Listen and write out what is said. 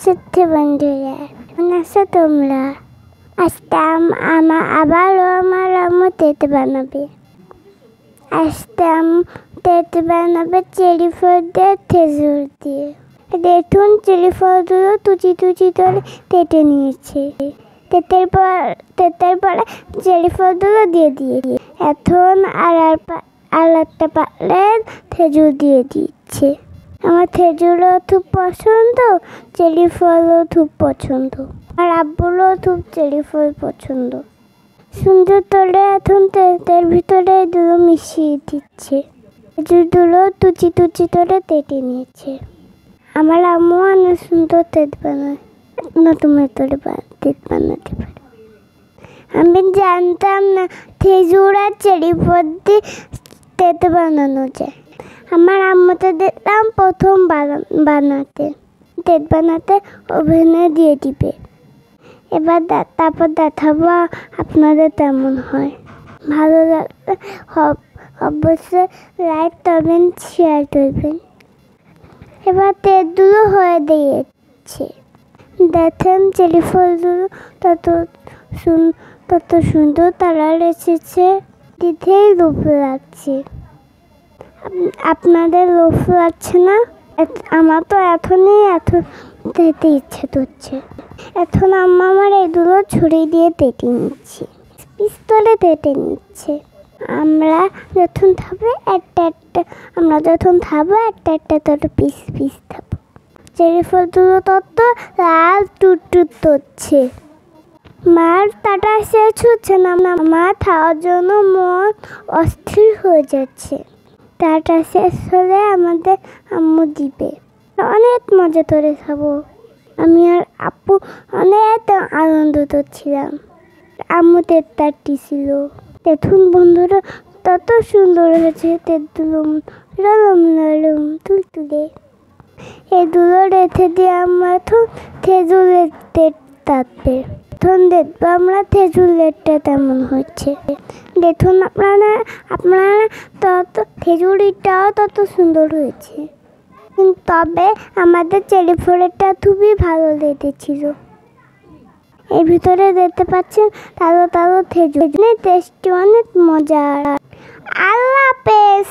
সত্যি বন্ধুরা, কেমন আছো তোমরা? আজকে আবারও আমার আম্মু তেঁতুল বানাবে। আজকে তেঁতুল বানাবে চেরি ফল দিয়ে, খেজুর দিয়ে। দেখুন চেরি ফলগুলো কুচি করে কেটে নিয়েছে। তেঁতুল পরে চেরি ফলগুলো দিয়ে এখন আর একটা পাত্রে খেজুর দিয়ে দিচ্ছে। আমার খেজুরও খুব পছন্দ, চেরি ফলও খুব পছন্দ। আর আব্বুরও খুব চেরি ফল পছন্দ। সুন্দর করে এখন তেলের ভিতরে এগুলো মিশিয়ে দিচ্ছে। খেজুরগুলো কুচি করে কেটে নিয়েছে। আমার আম্মু অনেক সুন্দর তেঁতুল বানায়, নতুন মেথডে তেঁতুল বানাতে পারে। আমি জানতাম না খেজুর আর চেরি ফল দিয়ে তেঁতুল বানানো যায়। আমার আম্মুকে দেখলাম প্রথম বানাতে ওভেনে দিয়ে দিবে। এবার তারপর দেখাবো আপনাদের কেমন হয়। ভালো লাগলে অবশ্যই লাইক করবেন, শেয়ার করবেন। এবার তেঁতুলও হয়ে দিয়েছে। দেখেন চেরি ফলগুলো তত সুন্দর কালার এসেছে, দিতেই লোভ লাগছে। আপনাদের লোভ লাগছে না? আমার তো এখনই খেতে ইচ্ছে করছে। এখন আম্মা আমার এগুলো ছুরি দিয়ে কেটে নিচ্ছে, পিস্তলে কেটে নিচ্ছে। আমরা যখন খাবো একটা করে পিস খাবো। চেরি ফলগুলো তত লাল টুট করছে। মার টাটা শেষ হচ্ছে না, মা খাওয়ার জন্য মন অস্থির হয়ে যাচ্ছে। টাটা শেষ হলে আমাদের আম্মু দিবে। অনেক মজা করে খাবো। আমি আর আপু অনেক আনন্দ করছিলাম। আম্মু তেঁতুলটি ছিল। দেখুন বন্ধুরা, তত সুন্দর হয়েছে তেঁতুল, নরম তুলতুলে। এগুলো রেখে দিয়ে আমরা এখন খেজুরের কাটবে। এখন দেখবো আমরা খেজুরেরটা কেমন হচ্ছে। দেখুন আপনারা তত খেজুরিটাও তত সুন্দর হয়েছে। তবে আমাদের চেরি ফলেরটা খুবই ভালো লেগেছিল। এর ভিতরে দেখতে পাচ্ছেন তাজা খেজুর, টেস্টি, অনেক মজার। আল্লাহ হাফেজ।